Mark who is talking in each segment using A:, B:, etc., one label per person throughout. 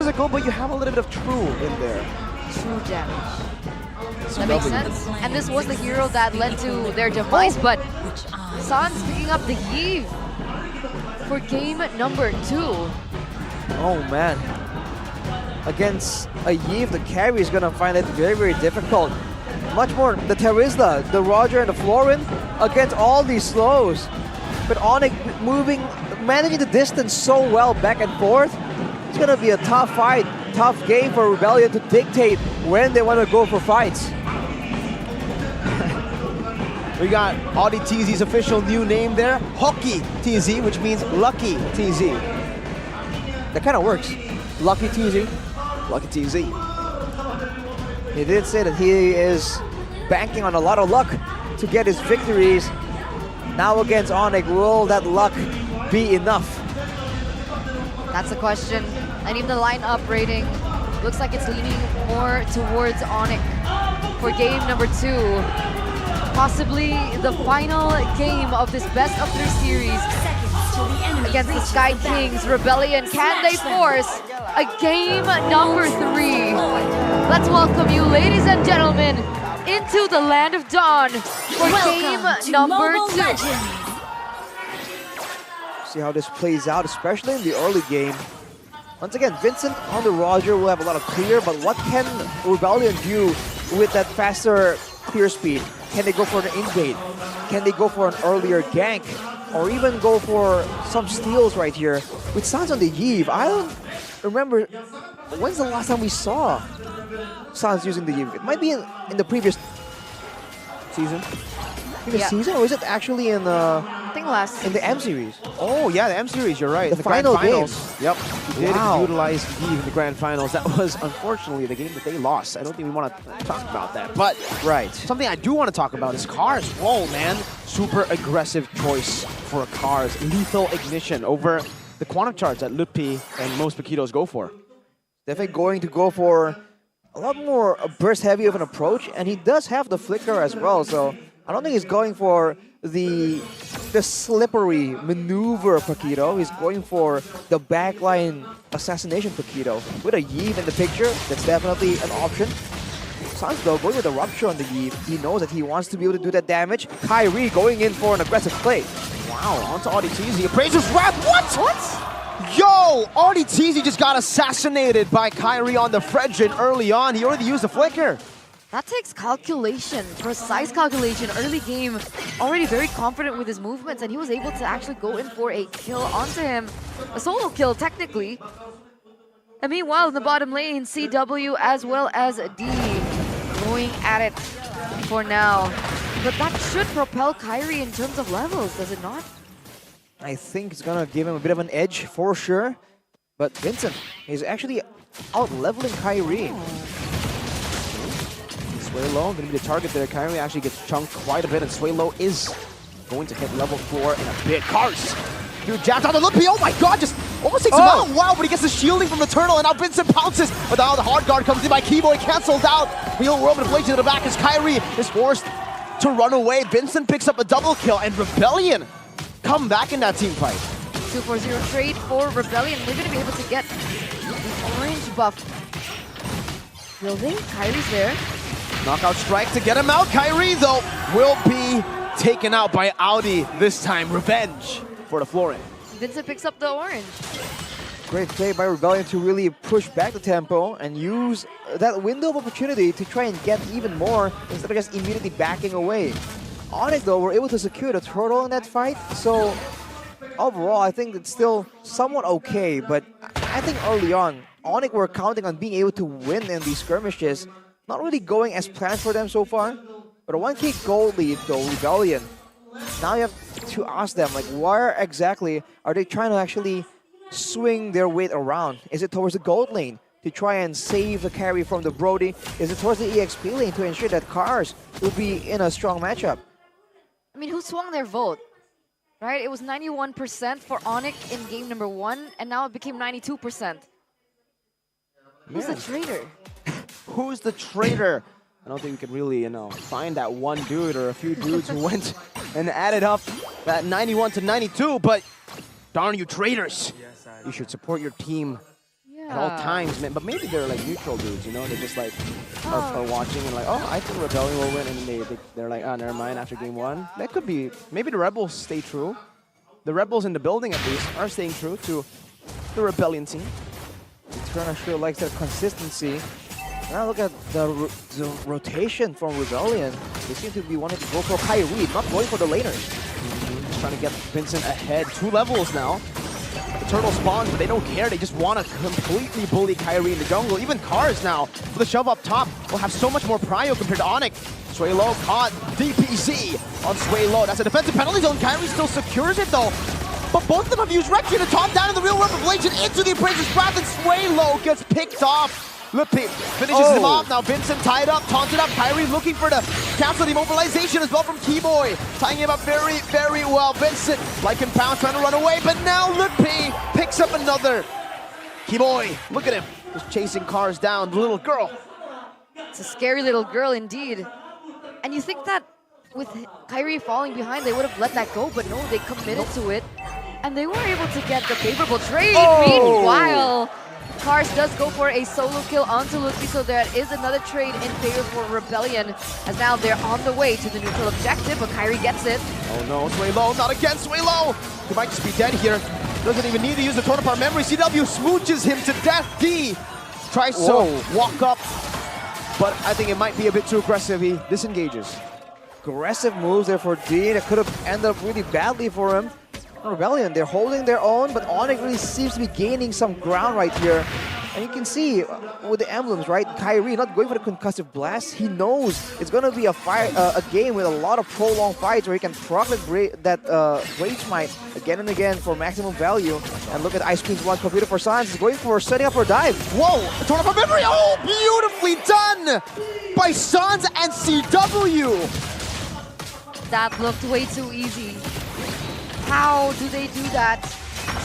A: physical, but you have a little bit of true in there.
B: True damage. That makes sense. And this was the hero that led to their demise, but Sans picking up the heave for game number 2.
A: Oh man. Against a Yves, the carry is gonna find it very, very difficult. Much more the Terizla, the Roger, and the Florin against all these slows. But Onic moving, managing the distance so well back and forth. It's gonna be a tough fight, tough game for Rebellion to dictate when they want to go for fights.
C: We got Audi TZ's official new name there, Hockey TZ, which means Lucky TZ.
A: That kind of works. Lucky TZ.
C: Lucky TZ.
A: He did say that he is banking on a lot of luck to get his victories. Now against Onic, will that luck be enough?
B: That's the question. And even the lineup rating looks like it's leaning more towards Onic for game number 2. Possibly the final game of this best of 3 series against the Sky Kings Rebellion. Can they force a game number 3? Let's welcome you, ladies and gentlemen, into the land of Dawn for game number 2.
A: See how this plays out, especially in the early game. Once again, Vincent on the Roger will have a lot of clear, but what can Rebellion do with that faster clear speed? Can they go for an invade? Can they go for an earlier gank? Or even go for some steals right here? With Sans on the Yves, I don't remember, when's the last time we saw Sans using the Yves? It might be in the previous season. Season, or is it actually in
B: I think last
A: in the M series?
C: Oh yeah, the M series, you're right.
A: The final
C: grand finals.
A: games.
C: Yep, he did utilize Yves in the grand finals. That was unfortunately the game that they lost. I don't think we want to talk about that. But something I do want to talk about is Cars. Whoa, man. Super aggressive choice for a Cars. Lethal ignition over the quantum charge that Lutpi and most Paquitos go for.
A: Definitely going to go for a lot more burst heavy of an approach, and he does have the flicker as well, so I don't think he's going for the slippery maneuver Paquito. He's going for the backline assassination Paquito. With a Yves in the picture, that's definitely an option. Sans though going with a rupture on the Yves. He knows that he wants to be able to do that damage. Kyrie going in for an aggressive play.
C: Wow, onto Audi TZ. Appraiser's wrap. What? Yo, Audi TZ just got assassinated by Kyrie on the Fredrin early on. He already used the flicker.
B: That takes calculation, precise calculation. Early game, already very confident with his movements, and he was able to actually go in for a kill onto him. A solo kill, technically. And meanwhile, in the bottom lane, CW as well as D going at it for now. But that should propel Kyrie in terms of levels, does it not?
A: I think it's gonna give him a bit of an edge for sure. But Vincent is actually out-leveling Kyrie.
C: Sway Low, going to be the target there. Kyrie actually gets chunked quite a bit, and Sway Low is going to hit level 4 in a bit. Cars! Dude, jabs on the Lutpi. Oh my god, just almost takes him out. Wow, but he gets the shielding from the Turtle, and now Vincent pounces. But now the hard guard comes in by Keyboy, cancelled out. Wheel World inflation to the back as Kyrie is forced to run away. Vincent picks up a double kill, and Rebellion come back in that team fight.
B: 2-4-0 trade for Rebellion. They're going to be able to get the orange buff. Will they? Kyrie's there.
C: Knockout strike to get him out. Kyrie, though, will be taken out by Audi this time. Revenge for the Florin.
B: Vincent picks up the orange.
A: Great play by Rebellion to really push back the tempo and use that window of opportunity to try and get even more instead of just immediately backing away. Onic, though, were able to secure the turtle in that fight, so overall, I think it's still somewhat okay, but I think early on, Onic were counting on being able to win in these skirmishes. Not really going as planned for them so far, but a 1k gold lead, though, Rebellion. Now you have to ask them, like, where exactly are they trying to actually swing their weight around? Is it towards the gold lane to try and save the carry from the Brody? Is it towards the EXP lane to ensure that Cars will be in a strong matchup?
B: I mean, who swung their vote? Right? It was 91% for Onic in game number 1, and now it became 92%. Who's the traitor?
C: Who's the traitor? I don't think we could really, find that one dude or a few dudes who went and added up that 91 to 92, but darn you traitors. You should support your team at all times, man. But maybe they're like neutral dudes, you know? They're just like are watching and like, oh, I think Rebellion will win, and they're like, oh, never mind. After game 1, that could be. Maybe the Rebels stay true. The Rebels in the building at least are staying true to the Rebellion team.
A: Turner sure likes that consistency. Now look at the rotation from Rebellion. They seem to be wanting to go for Kyrie, not going for the laners.
C: Just trying to get Vincent ahead. 2 levels now. The turtle spawns, but they don't care. They just want to completely bully Kyrie in the jungle. Even Cars now, with the shove up top, will have so much more prio compared to Onic. Sway Low caught DPZ on Sway Low. That's a defensive penalty zone. Kyrie still secures it though. But both of them have used Rection to top down in the real world revelation into the Appraiser's Wrath, and Sway Low gets picked off. Lippy finishes him off. Now Vincent tied up, taunted up. Kyrie looking for the cancel the immobilization as well from Keyboy. Tying him up very, very well. Vincent, like and Pound, trying to run away, but now Lippy picks up another. Keyboy, look at him, just chasing Cars down, the little girl.
B: It's a scary little girl indeed. And you think that with Kyrie falling behind, they would have let that go, but no, they committed to it. And they were able to get the favorable trade. Meanwhile, Cars does go for a solo kill onto Lucky, so there is another trade in favor for Rebellion, as now they're on the way to the neutral objective, but Kyrie gets it.
C: Oh no, Sway Low, not again, Sway Low! He might just be dead here. Doesn't even need to use the Torn Apart Memory. CW smooches him to death. D tries to walk up, but I think it might be a bit too aggressive. He disengages.
A: Aggressive moves there for D. That could have ended up really badly for him. Rebellion, they're holding their own, but Onic really seems to be gaining some ground right here. And you can see with the emblems, right? Kyrie not going for the concussive blast. He knows it's going to be a game with a lot of prolonged fights where he can proc that Rage Might again and again for maximum value. And look at Ice Queen's one computer for Sans. He's going for setting up for a dive.
C: Whoa! Torn Apart Memory! Oh, beautifully done by Sans and CW!
B: That looked way too easy. How do they do that?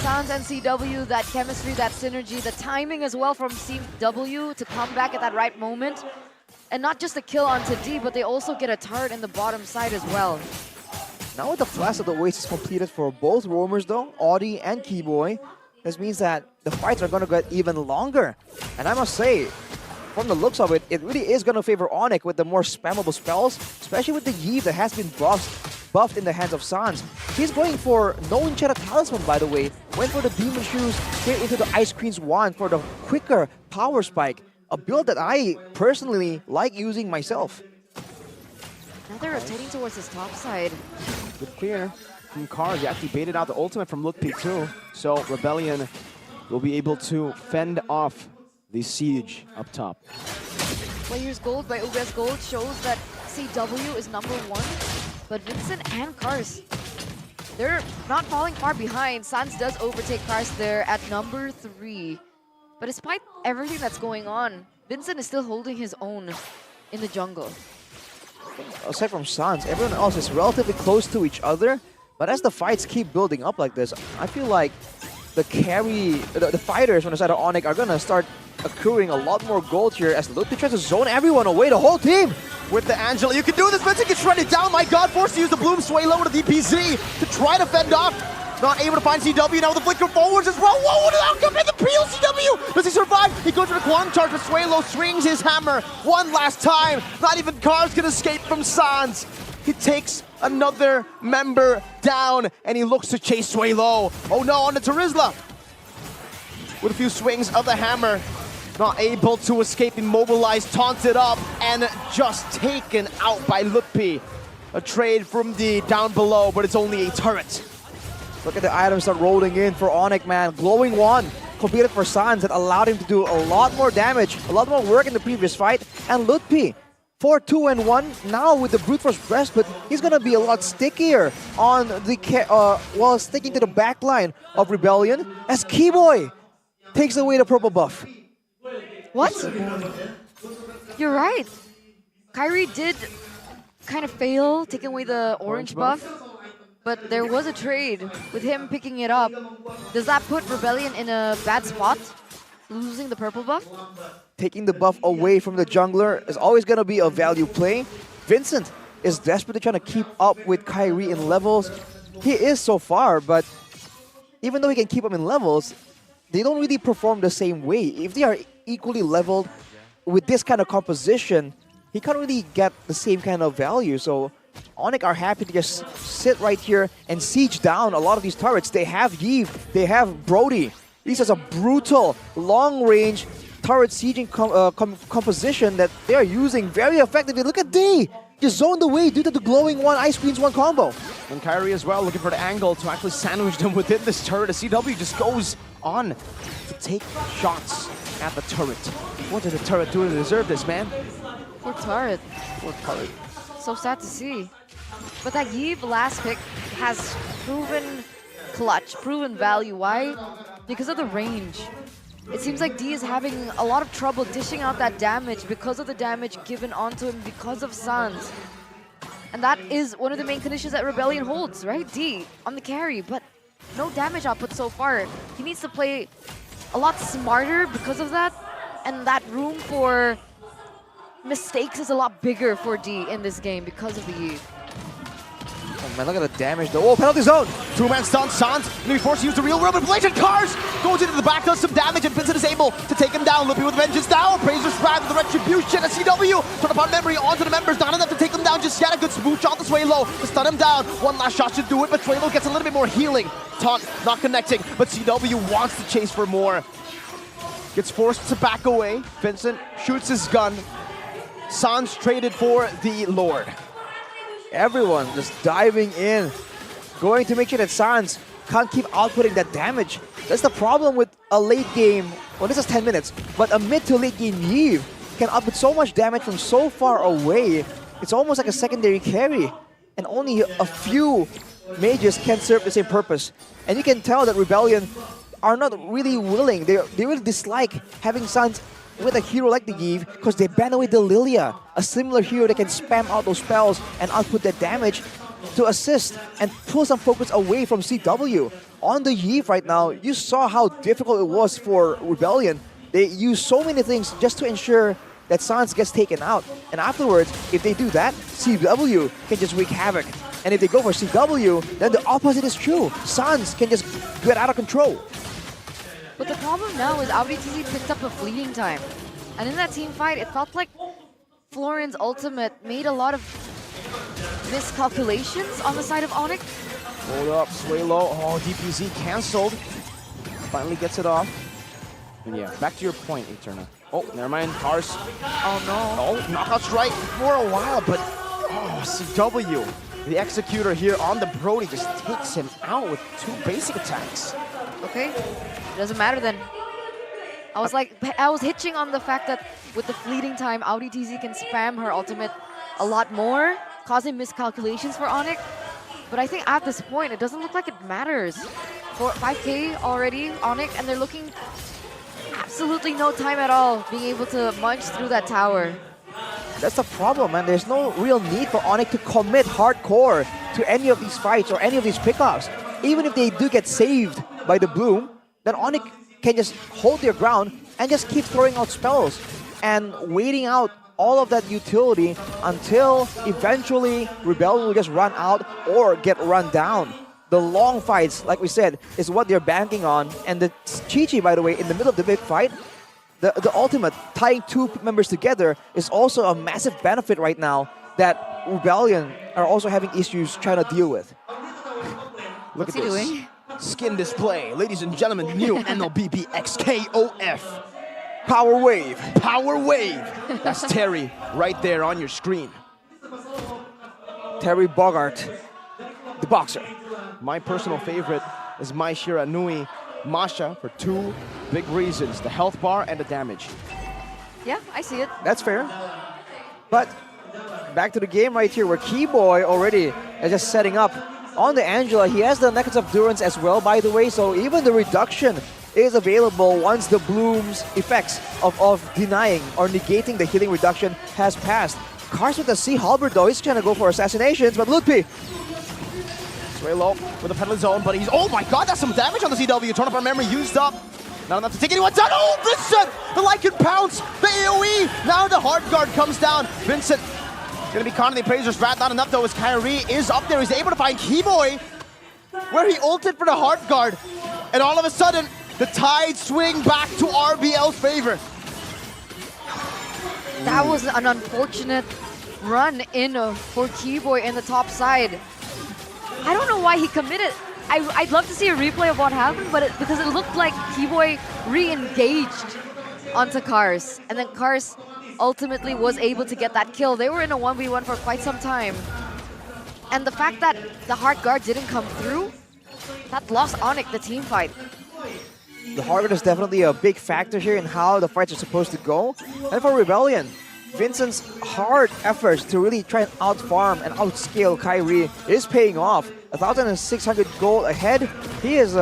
B: Sans and CW, that chemistry, that synergy, the timing as well from CW to come back at that right moment. And not just a kill onto D, but they also get a turret in the bottom side as well.
A: Now with the Flash of the Waste is completed for both roamers though, Audi and Keyboy, this means that the fights are going to get even longer. And I must say, from the looks of it, it really is going to favor Onic with the more spammable spells, especially with the Yves that has been buffed in the hands of Sans. He's going for no Enchanta Talisman, by the way. Went for the Demon Shoes, straight into the Ice Queen's Wand for the quicker power spike. A build that I personally like using myself.
B: Now they're rotating towards his top side.
C: Good clear from Cars. He actually baited out the ultimate from Lookpeak too. So Rebellion will be able to fend off the siege up top.
B: Players Gold by OBS Gold shows that CW is #1. But Vincent and Cars, they're not falling far behind. Sans does overtake Cars there at #3. But despite everything that's going on, Vincent is still holding his own in the jungle.
A: Aside from Sans, everyone else is relatively close to each other. But as the fights keep building up like this, I feel like the fighters on the side of Onic are going to start accruing a lot more gold here as Ludwig tries to zone everyone away, the whole team.
C: With the Angela, you can do this. Vincent gets shredded down. My God, forced to use the Bloom Sway Low with the DPZ to try to fend off. Not able to find CW now with the flicker forwards as well. Whoa, what an outcome in the peel, CW! Does he survive? He goes for the Quantum Charge, but Sway Low swings his hammer one last time. Not even Cars can escape from Sans. He takes another member down, and he looks to chase Sway Low. Oh no, on the Terizla. With a few swings of the hammer. Not able to escape, immobilized, taunted up, and just taken out by Lutpi. A trade from the down below, but it's only a turret.
A: Look at the items that rolling in for Onic, man. Glowing Wand completed for Sans that allowed him to do a lot more damage, a lot more work in the previous fight. And Lutpi, 4-2-1, now with the Brute Force Breastplate, he's gonna be a lot stickier on the while sticking to the back line of Rebellion as Keyboy takes away the purple buff.
B: What? You're right. Kyrie did kind of fail taking away the orange buff, but there was a trade with him picking it up. Does that put Rebellion in a bad spot? Losing the purple buff?
A: Taking the buff away from the jungler is always going to be a value play. Vincent is desperately trying to keep up with Kyrie in levels. He is so far, but even though he can keep him in levels, they don't really perform the same way. If they are equally leveled with this kind of composition, he can't really get the same kind of value. So Onic are happy to just sit right here and siege down a lot of these turrets. They have Yves, they have Brody. This is a brutal, long-range turret sieging composition that they are using very effectively. Look at D! Just zoned away due to the glowing one, ice queens one combo.
C: And Kyrie as well, looking for the angle to actually sandwich them within this turret. The CW just goes on to take shots at the turret. What did the turret do to deserve this, man?
B: Poor turret.
C: Poor turret.
B: So sad to see. But that Yves last pick has proven clutch, proven value. Why? Because of the range. It seems like D is having a lot of trouble dishing out that damage because of the damage given onto him because of Sans. And that is one of the main conditions that Rebellion holds, right? D on the carry, but no damage output so far. He needs to play a lot smarter because of that, and that room for mistakes is a lot bigger for D in this game because of the Yves.
A: Oh man, look at the damage though. Oh, penalty zone!
C: Two-man stun, Sans gonna be forced to use the real world manipulation. Cars goes into the back, does some damage, and Vincent is able to take him down. Loopy with vengeance now. Appraiser's Wrath with the retribution. A CW turn upon memory onto the members. Not enough to take them down just yet. A good smooth shot to Swaylo to stun him down. One last shot should do it, but Swaylo gets a little bit more healing. Taunt not connecting, but CW wants to chase for more. Gets forced to back away. Vincent shoots his gun. Sans traded for the Lord.
A: Everyone just diving in, going to make sure that Sans can't keep outputting that damage. That's the problem with a late game, well this is 10 minutes, but a mid to late game Yves can output so much damage from so far away. It's almost like a secondary carry, and only a few mages can serve the same purpose. And you can tell that Rebellion are not really willing, they really dislike having Sans with a hero like the Yves because they ban away the Lilia, a similar hero that can spam out those spells and output that damage to assist and pull some focus away from CW. On the Yves right now, you saw how difficult it was for Rebellion. They use so many things just to ensure that Sans gets taken out. And afterwards, if they do that, CW can just wreak havoc. And if they go for CW, then the opposite is true. Sans can just get out of control.
B: But the problem now is AudiTZ picked up a fleeting time. And in that team fight, it felt like Florian's ultimate made a lot of miscalculations on the side of Onic.
C: Hold up, Swaylo. Oh, DPZ canceled. Finally gets it off. And yeah, back to your point, Eterna. Oh, never mind. Cars.
B: Oh no.
C: Oh, knockout strike for a while, but oh, CW. The executor here on the Brody just takes him out with two basic attacks.
B: Okay, doesn't matter then. I was hitching on the fact that with the fleeting time, AudiTZ can spam her ultimate a lot more, causing miscalculations for Onic. But I think at this point, it doesn't look like it matters. For 5k already, Onic, and they're looking absolutely no time at all being able to munch through that tower.
A: That's the problem, man. There's no real need for Onic to commit hardcore to any of these fights or any of these pickups. Even if they do get saved by the Bloom, then Onic can just hold their ground and just keep throwing out spells and waiting out all of that utility until eventually Rebellion will just run out or get run down. The long fights, like we said, is what they're banking on. And the Chi-Chi, by the way, in the middle of the big fight, the ultimate, tying two members together, is also a massive benefit right now that Rebellion are also having issues trying to deal with.
C: Look
B: What's
C: at
B: he
C: this.
B: doing?
C: Skin display. Ladies and gentlemen, the new MLBB XKOF.
A: Power Wave.
C: Power Wave. That's Terry right there on your screen.
A: Terry Bogart, the boxer.
C: My personal favorite is Mai Shiranui Masha for two big reasons, the health bar and the damage.
B: Yeah, I see it.
A: That's fair. But back to the game right here where Keyboy already is just setting up on the Angela. He has the Necklace of Durance as well, by the way, so even the reduction is available once the Bloom's effects of denying or negating the healing reduction has passed. Cars with the Sea Halberd though, he's trying to go for assassinations, but Ludpi.
C: Swaylo with a penalty zone, but he's, oh my god, that's some damage on the CW. Turn up our memory, used up. Not enough to take anyone down. Oh, Vincent! The Lycan pounce, the AoE. Now the hard guard comes down. Vincent gonna be caught in the Appraiser's Wrath. Not enough though, as Kyrie is up there. He's able to find Keyboy, where he ulted for the hard guard. And all of a sudden, The tide swing back to RBL's favor.
B: That was an unfortunate run in for Keyboy in the top side. I don't know why he committed. I'd love to see a replay of what happened, but because it looked like Keyboy re-engaged onto Cars, and then Cars ultimately was able to get that kill. They were in a 1v1 for quite some time. And the fact that the hard guard didn't come through, that lost Onic the team fight.
A: The hard guard is definitely a big factor here in how the fights are supposed to go. And for Rebellion, Vincent's hard efforts to really try and outfarm and outscale Kyrie is paying off. 1,600 gold ahead. He is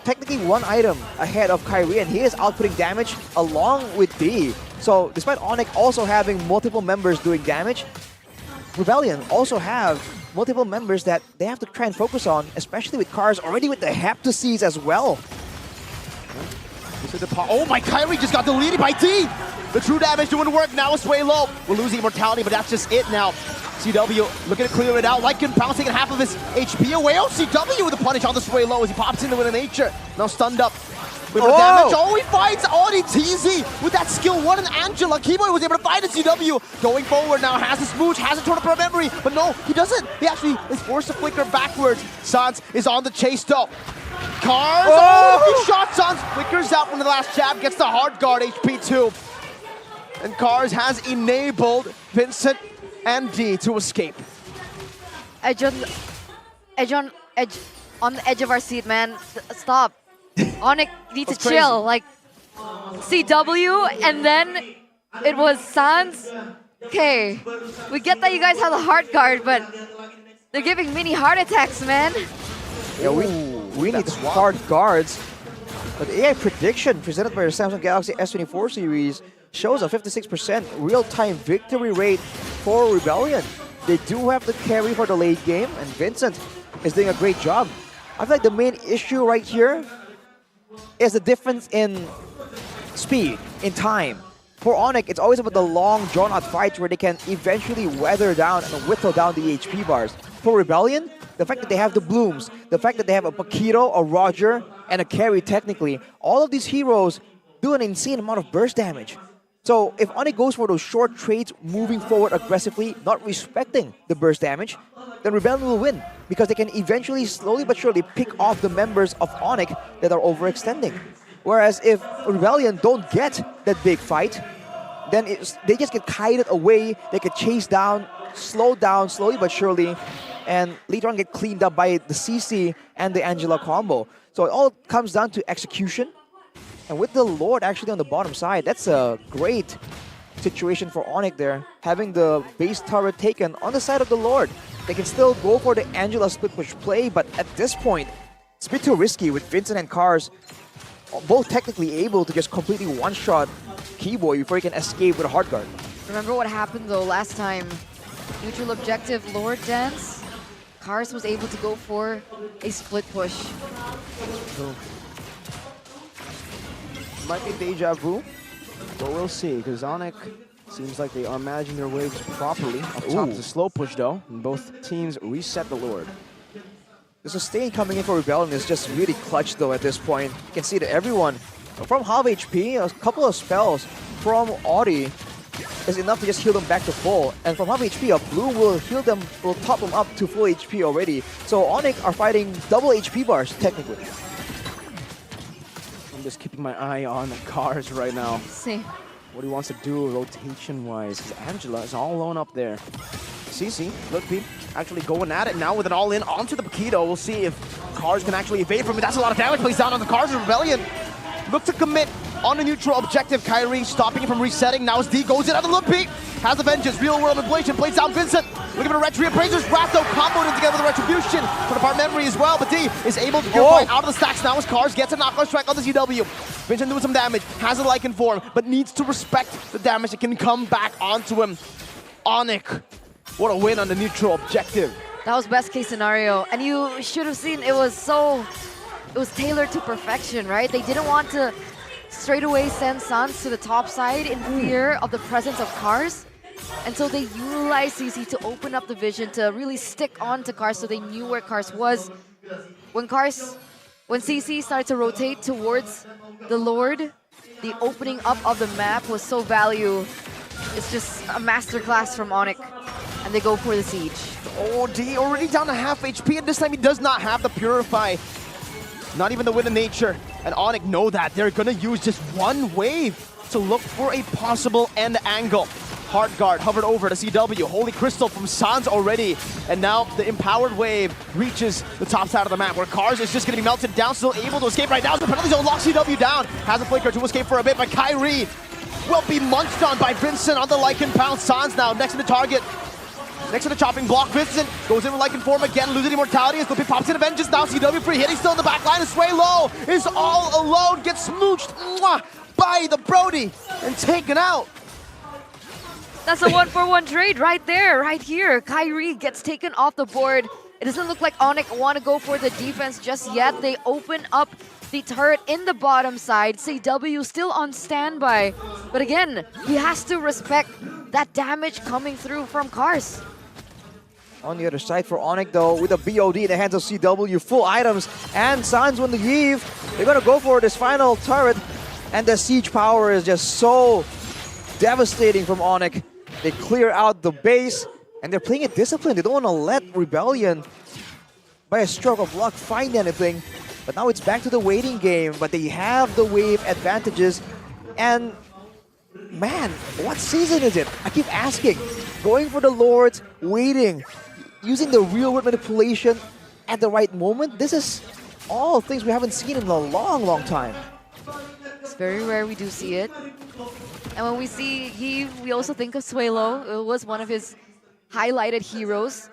A: technically one item ahead of Kyrie, and he is outputting damage along with D. So despite Onic also having multiple members doing damage, Rebellion also have multiple members that they have to try and focus on, especially with Cars already with the Heptaseas as well.
C: Oh my, Kyrie just got deleted by D! The true damage doing work, now it's way low. We're losing immortality, but that's just it now. CW looking to clear it out. Lycan bouncing half of his HP away. Oh, CW with a punish on the sway low as he pops into it in nature. Now stunned up. With the damage. Oh, he finds Audi TZ with that skill 1 and Angela. Keyboy was able to find a CW. Going forward now, has a smooch, has a turn up for memory. But no, he doesn't. He actually is forced to flicker backwards. Sans is on the chase though. Cars, good shot. Sans flickers out from the last jab, gets the hard guard HP 2. And Cars has enabled Vincent and D to escape.
B: Edge on the edge of our seat, man. Stop. Onic needs to chill. Like CW, and then it was Sans. Okay, we get that you guys have a heart guard, but they're giving mini heart attacks, man.
A: Yeah, we need hard guards. But the AI prediction presented by the Samsung Galaxy S24 series shows a 56% real-time victory rate for Rebellion. They do have the carry for the late game, and Vincent is doing a great job. I feel like the main issue right here is the difference in speed, in time. For Onic, it's always about the long, drawn-out fights where they can eventually weather down and whittle down the HP bars. For Rebellion, the fact that they have the Blooms, the fact that they have a Paquito, a Roger, and a carry technically, all of these heroes do an insane amount of burst damage. So if Onic goes for those short trades, moving forward aggressively, not respecting the burst damage, then Rebellion will win, because they can eventually, slowly but surely, pick off the members of Onic that are overextending. Whereas if Rebellion don't get that big fight, then they just get kited away, they get chased down, slowed down slowly but surely, and later on get cleaned up by the CC and the Angela combo. So it all comes down to execution. And with the Lord actually on the bottom side, that's a great situation for Onic there, having the base turret taken on the side of the Lord. They can still go for the Angela split push play, but at this point, it's a bit too risky with Vincent and Cars both technically able to just completely one-shot Keyboy before he can escape with a hard guard.
B: Remember what happened though last time? Neutral objective, Lord Dance. Cars was able to go for a split push.
C: Cool. Might be deja vu, but we'll see, because Onic seems like they are managing their waves properly. Up top is a slow push though, and both teams reset the Lord.
A: The sustain coming in for Rebellion is just really clutch though at this point. You can see that everyone from half HP, a couple of spells from Audi is enough to just heal them back to full. And from half HP, a blue will heal them, will top them up to full HP already. So Onic are fighting double HP bars technically.
C: I'm just keeping my eye on the Cars right now.
B: See
C: what he wants to do rotation-wise, because Angela is all alone up there. CC, look, Pete, actually going at it now with an all-in onto the Paquito. We'll see if Cars can actually evade from it. That's a lot of damage placed down on the Cars of Rebellion. Look to commit on a neutral objective. Kyrie stopping it from resetting. Now as D goes in at the look, Pete has the vengeance. Real world inflation plays down Vincent. Looking for a retri appraisers. Ratho comboed in together with the retribution for the part memory as well. But D is able to purify out of the stacks now as Cars gets a knockout strike on the CW. Vincent doing some damage, has a Lycan form, but needs to respect the damage that can come back onto him. Onic, what a win on the neutral objective.
B: that was best case scenario, and you should have seen it was tailored to perfection, right? They didn't want to straight away send Sans to the top side in fear of the presence of Cars. And so they utilized CC to open up the vision to really stick on to Cars so they knew where Cars was. When Cars When CC started to rotate towards the Lord, the opening up of the map was so value. It's just a masterclass from Onic, and they go for the siege.
C: Oh, D already down to half HP, and this time he does not have the Purify. Not even the Wind of Nature. And Onic know that. They're gonna use just one wave to look for a possible end angle. Heart Guard hovered over to CW. Holy Crystal from Sans already. And now the Empowered Wave reaches the top side of the map where Cars is just going to be melted down. Still able to escape right now. The penalty zone locks CW down. Has a flicker to escape for a bit, but Kyrie will be munched on by Vincent on the Lycan Pound. Sans now next to the target. Next to the chopping block, Vincent goes in with Lycan form again, losing immortality as Flippy pops into Vengeance. Now CW free hitting still in the back line, and Sway Low is all alone, gets smooched by the Brody and taken out.
B: That's a 1-for-1 trade right there, right here. Kyrie gets taken off the board. It doesn't look like Onic want to go for the defense just yet. They open up the turret in the bottom side. CW still on standby. But again, he has to respect that damage coming through from Cars.
A: On the other side for Onic though, with a BOD in the hands of CW, full items, and Sans win the Eve. They're gonna go for this final turret, and the siege power is just so devastating from Onic. They clear out the base, and they're playing it disciplined. They don't want to let Rebellion, by a stroke of luck, find anything. But now it's back to the waiting game, but they have the wave advantages. And man, what season is it? I keep asking. Going for the Lords, waiting, using the real world manipulation at the right moment. This is all things we haven't seen in a long, long time.
B: It's very rare we do see it. And when we see Yves, we also think of Suelo. It was one of his highlighted heroes.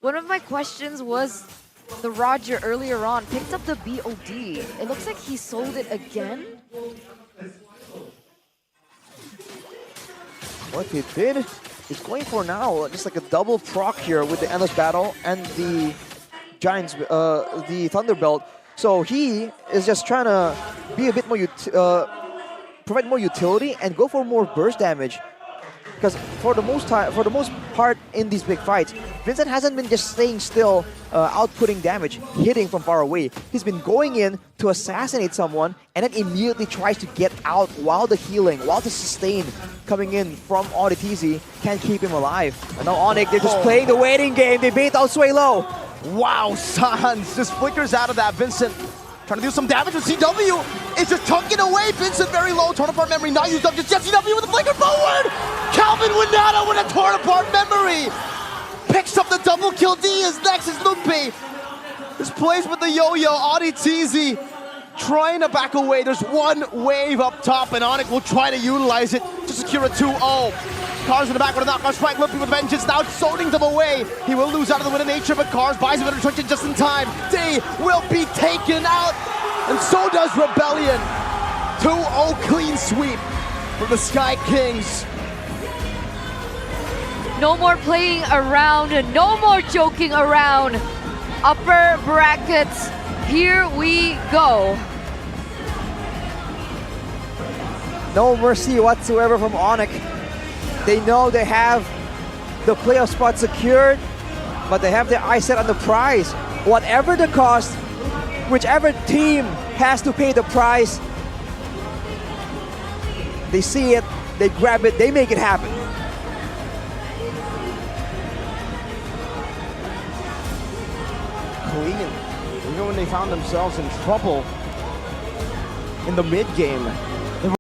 B: One of my questions was the Roger earlier on picked up the BOD. It looks like he sold it again.
A: What he did is going for now just like a double proc here with the Endless Battle and the Giants, the Thunderbelt. So he is just trying to be a bit more provide more utility and go for more burst damage. Because for the most part in these big fights, Vincent hasn't been just staying still, outputting damage, hitting from far away. He's been going in to assassinate someone and then immediately tries to get out while the healing, while the sustain coming in from Auditizi can keep him alive. And now Onic, they're just playing the waiting game. They bait out Suelo.
C: Wow, Sans just flickers out of that. Vincent trying to do some damage with CW. It's just chunking away. Vincent very low. Torn apart memory not used up. Just CW with a flicker forward. Calvin Winata with a torn apart memory. Picks up the double kill. D is next is Lupe. This plays with the yo-yo. Auditizi trying to back away. There's one wave up top, and Onic will try to utilize it to secure a 2-0. Cars in the back with a knockout strike, Lupe with Vengeance, now zoning them away. He will lose out of the Wind of Nature, but Cars buys a bit of retrenchment just in time. They will be taken out, and so does Rebellion. 2-0 clean sweep for the Sky Kings.
B: No more playing around, no more joking around. Upper brackets, here we go.
A: No mercy whatsoever from Onic. They know they have the playoff spot secured, but they have their eyes set on the prize. Whatever the cost, whichever team has to pay the price, they see it, they grab it, they make it happen.
C: Clean. Even when they found themselves in trouble in the mid game,